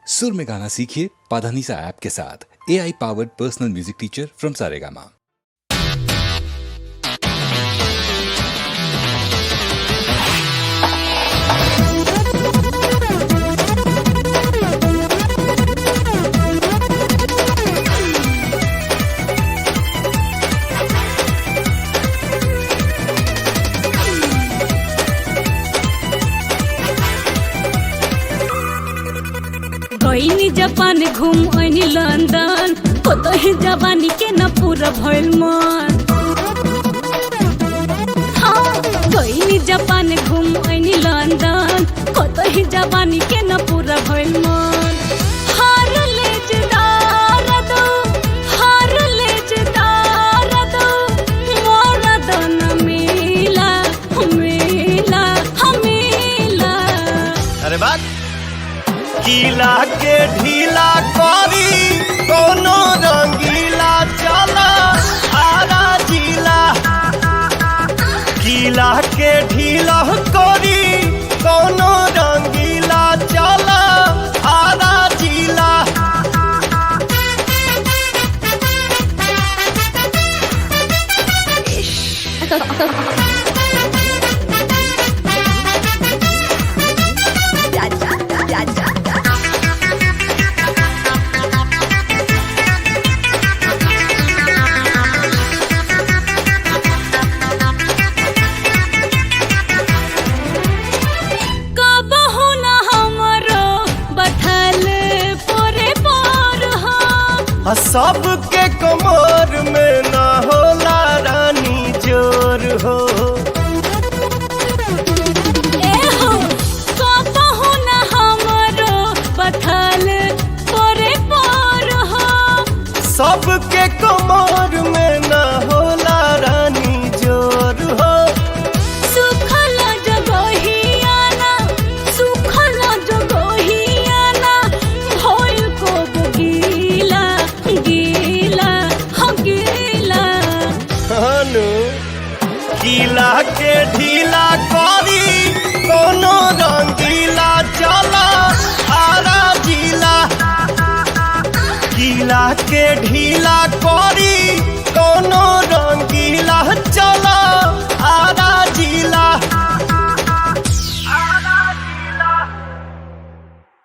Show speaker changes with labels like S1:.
S1: सुर में गाना सीखिए पाधानीसा ऐप के साथ। AI powered personal music teacher from Saregama.
S2: गईनी जापान घूम आईनी लंदन, कतही जवानी के न पूरा भइल मन। हाँ, गईनी जापान घूम आईनी लंदन, कतही जवानी के न पूरा भइल मन। हार लेजदार दो, हार लेजदार दो, मोरा दन मिला मिला मिला।
S3: अरे बात गीला के ढीला करी कोनो रंगीला चला आरा जिला। गीला के ढीला करी कोनो रंगीला चला आरा जिला। सबके कमर में न होला रानी जोर हो।
S2: एहो कबहु न हमरो बथल पोरे पोर हो।
S3: सबके कमर में न होला रानी जोर हो।
S2: सुखल जगहियाना, सुखल जगहियाना, भइल को गीला गीला हो गीला।
S3: हनु गीला के ढीला करी कोनो रंगीला चला आरा जिला। गीला के ढीला करी कोनो रंगीला चला आरा जिला।